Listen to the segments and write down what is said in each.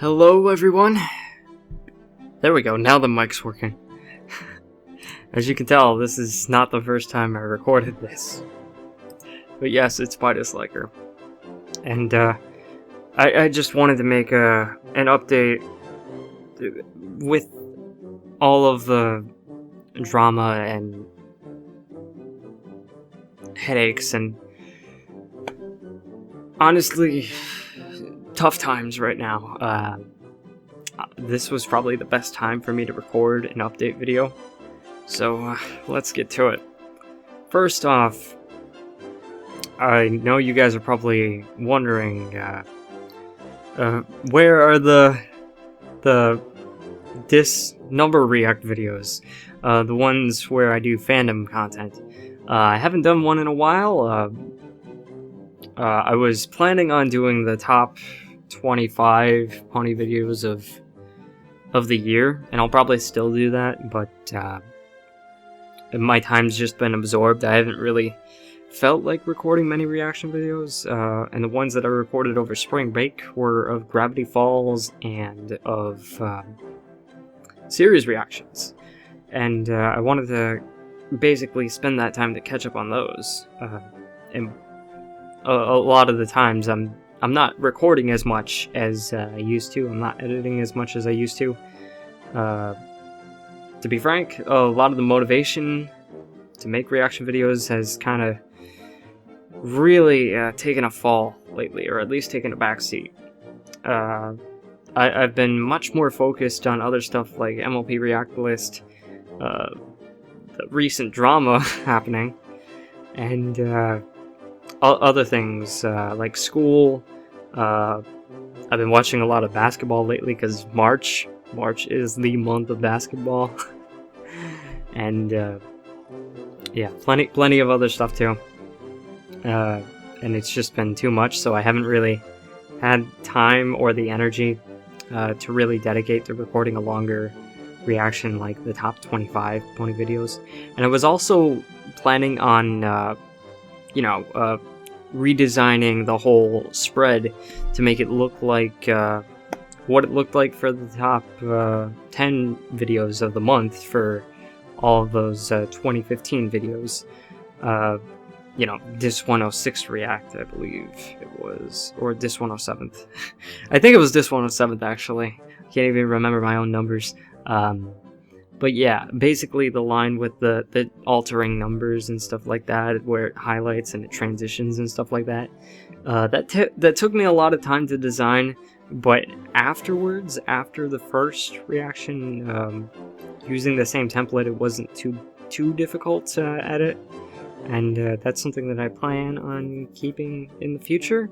Hello everyone! There we go, now the mic's working. As you can tell, this is not the first time I recorded this. But yes, it's by Disliker. And I just wanted to make an update with all of the drama and headaches and honestly tough times right now. This was probably the best time for me to record an update video, so let's get to it. First off, I know you guys are probably wondering where are the number react videos, the ones where I do fandom content. I haven't done one in a while. I was planning on doing the top 25 pony videos of the year, and I'll probably still do that, but my time's just been absorbed. I haven't really felt like recording many reaction videos, and the ones that I recorded over spring break were of Gravity Falls and of series reactions, and I wanted to basically spend that time to catch up on those. And a lot of the times I'm not recording as much as I used to. I'm not editing as much as I used to. To be frank, a lot of the motivation to make reaction videos has kind of really taken a fall lately, or at least taken a backseat. I've been much more focused on other stuff like MLP React List, the recent drama happening, and other things like school. I've been watching a lot of basketball lately because March is the month of basketball. And yeah, plenty of other stuff too. And it's just been too much, so I haven't really had time or the energy to really dedicate to recording a longer reaction like the top 25 pony videos. And I was also planning on redesigning the whole spread to make it look like what it looked like for the top 10 videos of the month for all of those 2015 videos. Dis 106 React, I believe it was, or Dis 107th. I think it was Dis 107th, actually. I can't even remember my own numbers. But yeah, basically the line with the altering numbers and stuff like that, where it highlights and it transitions and stuff like that, that took me a lot of time to design, but afterwards, after the first reaction, using the same template, it wasn't too difficult to edit, and that's something that I plan on keeping in the future.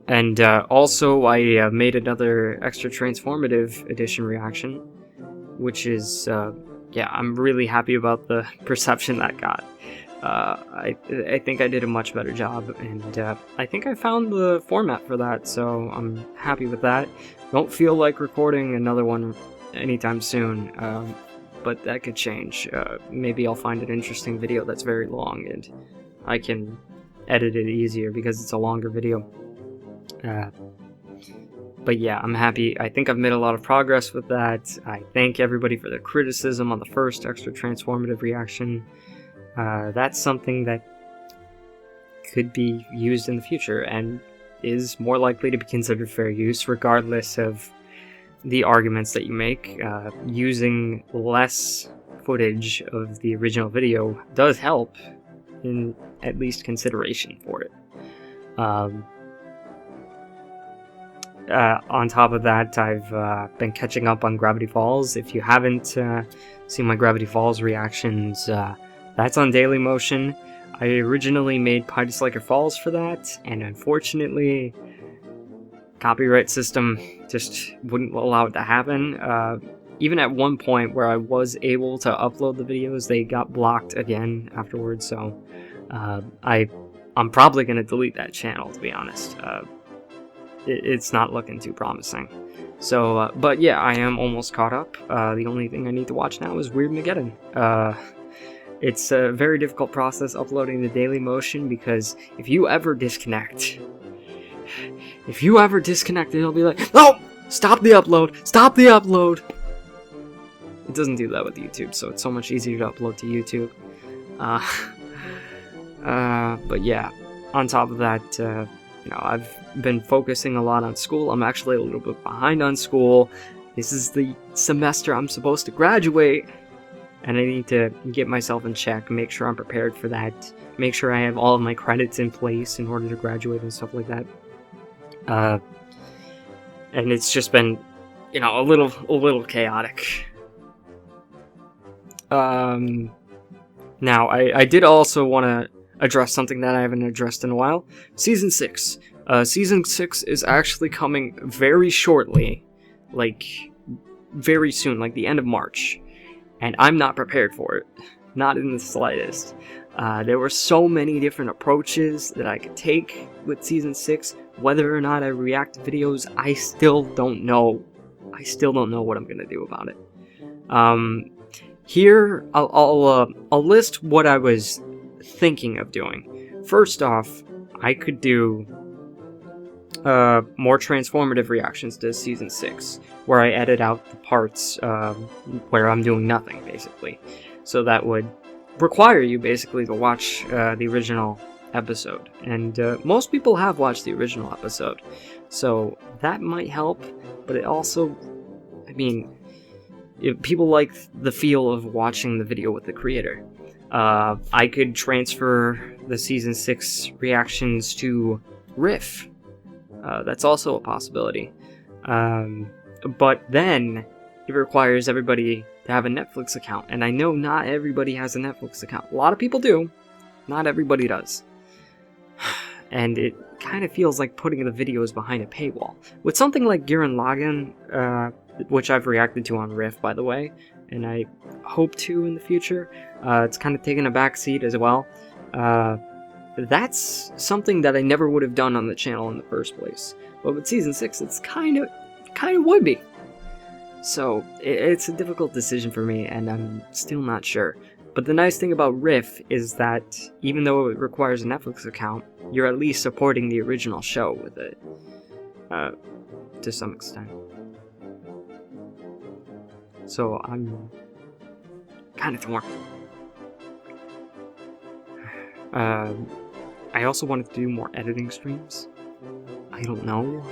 And also, I made another extra transformative edition reaction, which is, yeah, I'm really happy about the perception that got. I think I did a much better job, and I think I found the format for that, so I'm happy with that. Don't feel like recording another one anytime soon, but that could change. Maybe I'll find an interesting video that's very long, and I can edit it easier because it's a longer video. But yeah, I'm happy. I think I've made a lot of progress with that. I thank everybody for their criticism on the first extra transformative reaction. That's something that could be used in the future and is more likely to be considered fair use regardless of the arguments that you make. Using less footage of the original video does help in at least consideration for it. On top of that, I've been catching up on Gravity Falls. If you haven't seen my Gravity Falls reactions, that's on Daily Motion. I originally made Pie Disliker Falls for that, and unfortunately, copyright system just wouldn't allow it to happen. Even at one point where I was able to upload the videos, they got blocked again afterwards, so I'm probably going to delete that channel, to be honest. It's not looking too promising. So, but yeah, I am almost caught up. The only thing I need to watch now is Weirdmageddon. It's a very difficult process uploading the Daily Motion, because if you ever disconnect, if you ever disconnect, it'll be like, "No! Stop the upload! Stop the upload!" It doesn't do that with YouTube, so it's so much easier to upload to YouTube. But yeah, on top of that, I've been focusing a lot on school. I'm actually a little bit behind on school. This is the semester I'm supposed to graduate, and I need to get myself in check, make sure I'm prepared for that, make sure I have all of my credits in place in order to graduate and stuff like that. And it's just been, a little chaotic. Now, I did also want to address something that I haven't addressed in a while. Season 6. Season 6 is actually coming very shortly. Like, very soon, like the end of March. And I'm not prepared for it. Not in the slightest. There were so many different approaches that I could take with Season 6. Whether or not I react to videos, I still don't know. I still don't know what I'm gonna do about it. Here, I'll list what I was thinking of doing. First off, I could do more transformative reactions to Season 6, where I edit out the parts where I'm doing nothing, basically. So that would require you, basically, to watch the original episode. And most people have watched the original episode, so that might help, but it also, people like the feel of watching the video with the creator. I could transfer the Season 6 reactions to Riff. That's also a possibility. But then it requires everybody to have a Netflix account. And I know not everybody has a Netflix account. A lot of people do. Not everybody does. And it kind of feels like putting the videos behind a paywall. With something like Gurren Lagann, which I've reacted to on Riff, by the way, and I hope to in the future, it's kind of taken a back seat as well. That's something that I never would have done on the channel in the first place. But with Season 6, it's kind of would be. So, it's a difficult decision for me, and I'm still not sure. But the nice thing about Riff is that, even though it requires a Netflix account, you're at least supporting the original show with it. To some extent. So, I'm kind of torn. I also wanted to do more editing streams. I don't know.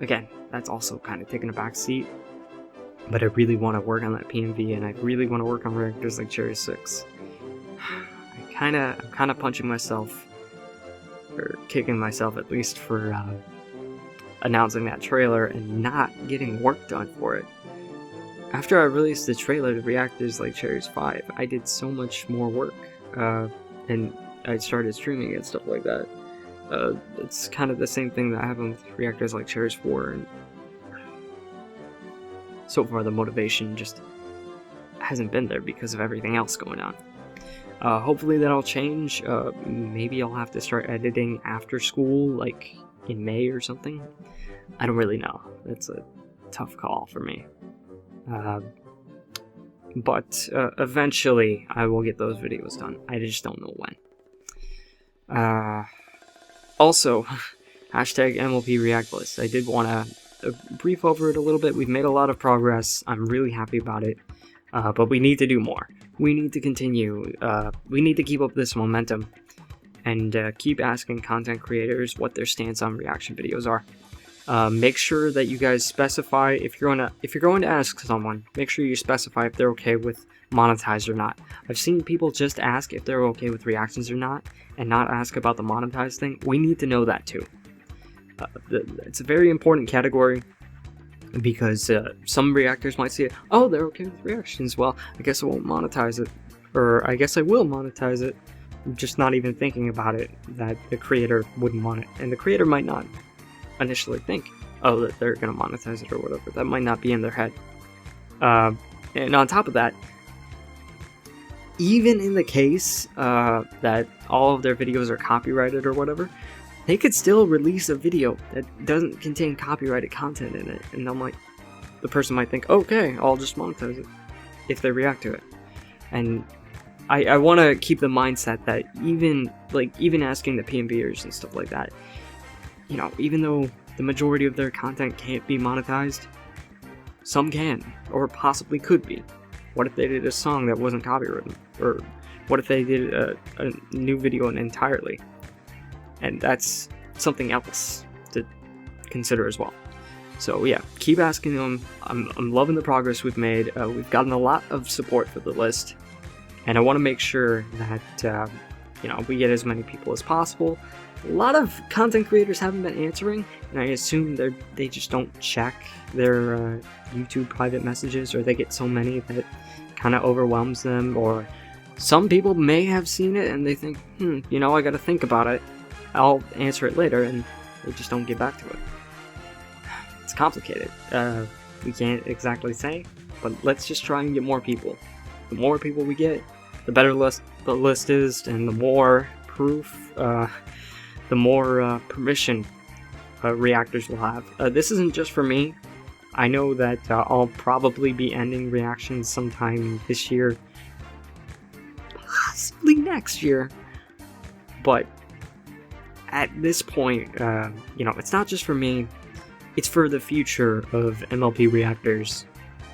Again, that's also kind of taking a back seat. But I really want to work on that PMV, and I really want to work on reactors like Cherry 6. I'm kind of punching myself, or kicking myself at least, for announcing that trailer and not getting work done for it. After I released the trailer to reactors like Cherry's 5, I did so much more work, and I started streaming and stuff like that. It's kind of the same thing that happened with reactors like Cherry's 4, and so far the motivation just hasn't been there because of everything else going on. Hopefully that'll change. Maybe I'll have to start editing after school, like in May or something. I don't really know. That's a tough call for me. But eventually I will get those videos done. I just don't know when. Also, hashtag MLP React List. I did want to brief over it a little bit. We've made a lot of progress. I'm really happy about it. But we need to do more. We need to continue. We need to keep up this momentum and keep asking content creators what their stance on reaction videos are. Make sure that you guys specify, if you're going to ask someone, make sure you specify if they're okay with monetized or not. I've seen people just ask if they're okay with reactions or not, and not ask about the monetized thing. We need to know that too. It's a very important category, because some reactors might see it, oh, they're okay with reactions, well, I guess I won't monetize it, or I guess I will monetize it, just not even thinking about it, that the creator wouldn't want it, and the creator might not initially think, oh, that they're going to monetize it or whatever. That might not be in their head. And on top of that, even in the case that all of their videos are copyrighted or whatever, they could still release a video that doesn't contain copyrighted content in it, and the person might think, okay, I'll just monetize it if they react to it. And I want to keep the mindset that even asking the PMBers and stuff like that, you know, even though the majority of their content can't be monetized, some can, or possibly could be. What if they did a song that wasn't copywritten? Or what if they did a new video entirely? And that's something else to consider as well. So yeah, keep asking them. I'm loving the progress we've made. We've gotten a lot of support for the list, and I want to make sure that you know, we get as many people as possible. A lot of content creators haven't been answering, and I assume they just don't check their YouTube private messages, or they get so many that kind of overwhelms them. Or some people may have seen it and they think, you know, I got to think about it. I'll answer it later, and they just don't get back to it. It's complicated. We can't exactly say, but let's just try and get more people. The more people we get, the better the list is, and the more proof, the more permission reactors will have. This isn't just for me. I know that I'll probably be ending reactions sometime this year, possibly next year, but at this point, you know, it's not just for me, it's for the future of MLP reactors.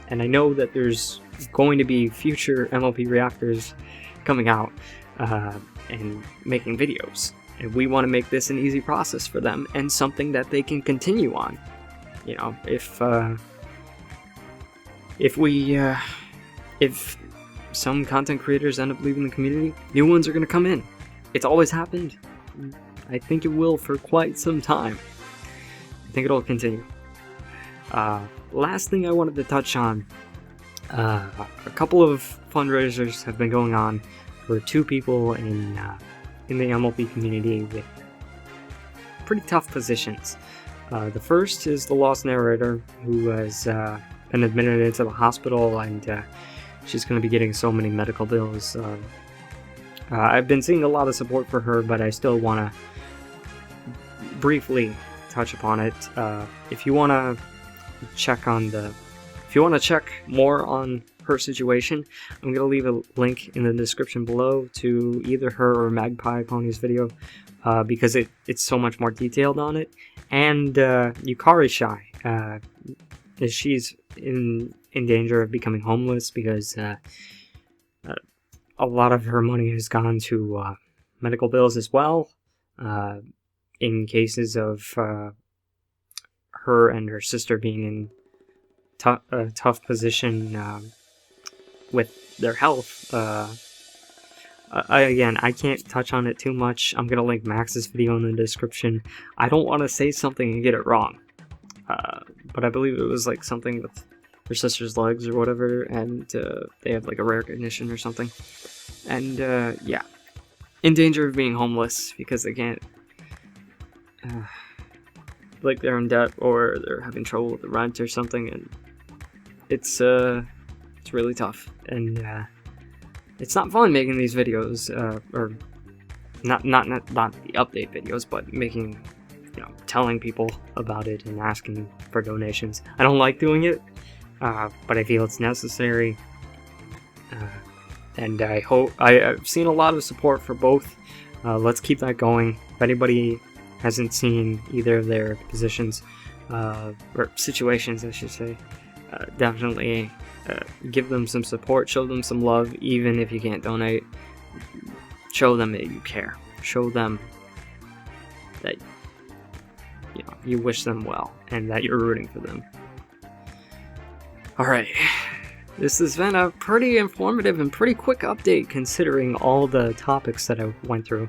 And I know that there's going to be future MLP reactors coming out and making videos. And we want to make this an easy process for them and something that they can continue on. You know, if some content creators end up leaving the community, new ones are going to come in. It's always happened. I think it will for quite some time. I think it'll continue. Last thing I wanted to touch on, a couple of fundraisers have been going on for two people in the MLP community with pretty tough positions. The first is the lost narrator, who has been admitted into the hospital, and she's going to be getting so many medical bills. I've been seeing a lot of support for her, but I still want to briefly touch upon it. If you want to check more on her situation, I'm going to leave a link in the description below to either her or Magpie Pony's video, because it's so much more detailed on it. And Yukari Shy, she's in danger of becoming homeless because a lot of her money has gone to medical bills as well, in cases of her and her sister being in a tough position with their health. I can't touch on it too much. I'm going to link Max's video in the description. I don't want to say something and get it wrong, but I believe it was like something with her sister's legs or whatever, and they have like a rare condition or something. And yeah, in danger of being homeless because they can't, like they're in debt or they're having trouble with the rent or something, and it's really tough. And it's not fun making these videos, or not the update videos, but making, you know, telling people about it and asking for donations. I don't like doing it, but I feel it's necessary. And I hope I've seen a lot of support for both. Let's keep that going. If anybody hasn't seen either of their positions, or situations, I should say, definitely give them some support, show them some love, even if you can't donate. Show them that you care. Show them that, you know, you wish them well and that you're rooting for them. Alright, this has been a pretty informative and pretty quick update considering all the topics that I went through,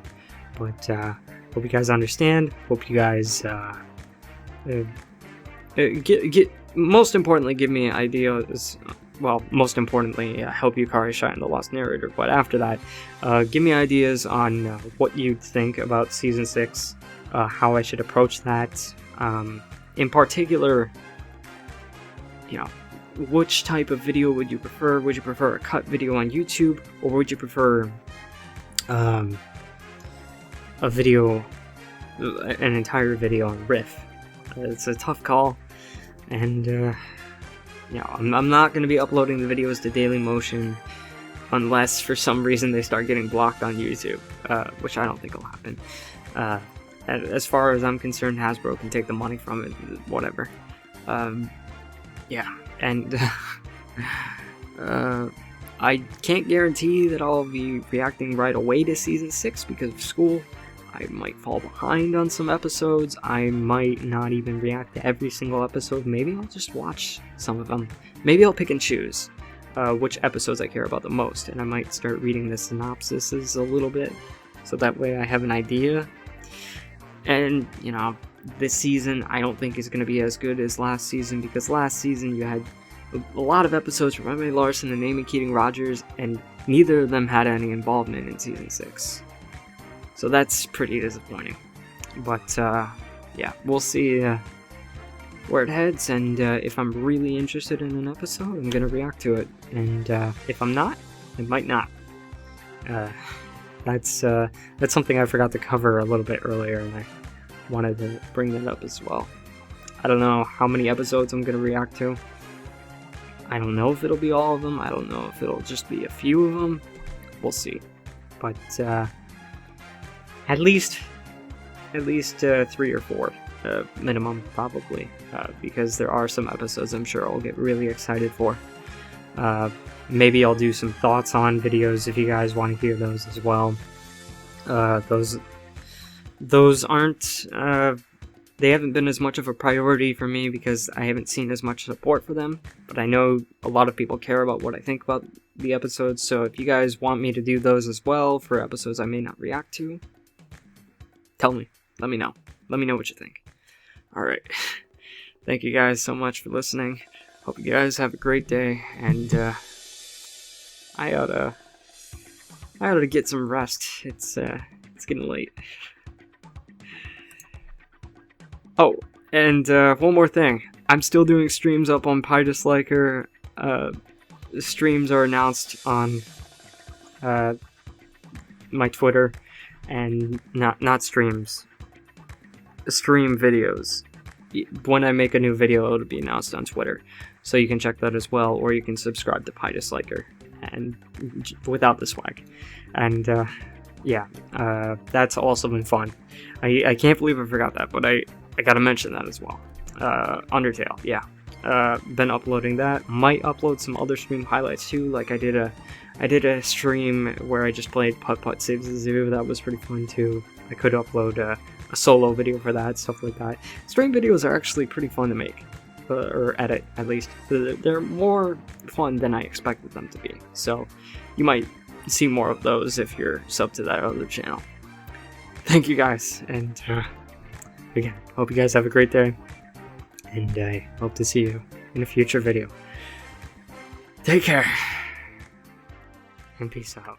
but hope you guys understand. Hope you guys most importantly, give me ideas. Well, most importantly, help Yukari shine the Lost Narrator. But after that, give me ideas on what you think about Season 6, how I should approach that. In particular, you know, which type of video would you prefer? Would you prefer a cut video on YouTube, or would you prefer a video, an entire video on Riff? It's a tough call. And, you know, I'm not going to be uploading the videos to Dailymotion unless for some reason they start getting blocked on YouTube, which I don't think will happen. as far as I'm concerned, Hasbro can take the money from it, whatever. Yeah, and I can't guarantee that I'll be reacting right away to Season 6 because of school. I might fall behind on some episodes. I might not even react to every single episode. Maybe I'll just watch some of them. Maybe I'll pick and choose which episodes I care about the most, and I might start reading the synopsises a little bit, so that way I have an idea. And, you know, this season I don't think is going to be as good as last season, because last season you had a lot of episodes from Emily Larson and Amy Keating-Rogers, and neither of them had any involvement in Season 6. So that's pretty disappointing. But, yeah, we'll see where it heads, and if I'm really interested in an episode, I'm going to react to it. And if I'm not, I might not. That's something I forgot to cover a little bit earlier, and I wanted to bring that up as well. I don't know how many episodes I'm going to react to. I don't know if it'll be all of them. I don't know if it'll just be a few of them. We'll see. But at least 3 or 4 minimum, probably, because there are some episodes I'm sure I'll get really excited for. Maybe I'll do some thoughts on videos if you guys want to hear those as well. Those aren't, they haven't been as much of a priority for me because I haven't seen as much support for them, but I know a lot of people care about what I think about the episodes, so if you guys want me to do those as well for episodes I may not react to, tell me. Let me know. Let me know what you think. Alright. Thank you guys so much for listening. Hope you guys have a great day, and I ought to get some rest. It's getting late. Oh, and one more thing. I'm still doing streams up on PyDisliker. Streams are announced on my Twitter, and not streams. Stream videos. When I make a new video, it'll be announced on Twitter, so you can check that as well, or you can subscribe to PyDisliker and without the swag. And yeah, that's also been fun. I can't believe I forgot that, but I gotta mention that as well. Undertale, yeah. Been uploading that. Might upload some other stream highlights too. Like I did a stream where I just played Putt Putt Saves the Zoo. That was pretty fun too. I could upload a solo video for that, stuff like that. Stream videos are actually pretty fun to make, or edit at least. They're more fun than I expected them to be. So you might see more of those if you're sub to that other channel. Thank you guys, and again, hope you guys have a great day, and I hope to see you in a future video. Take care, and peace out.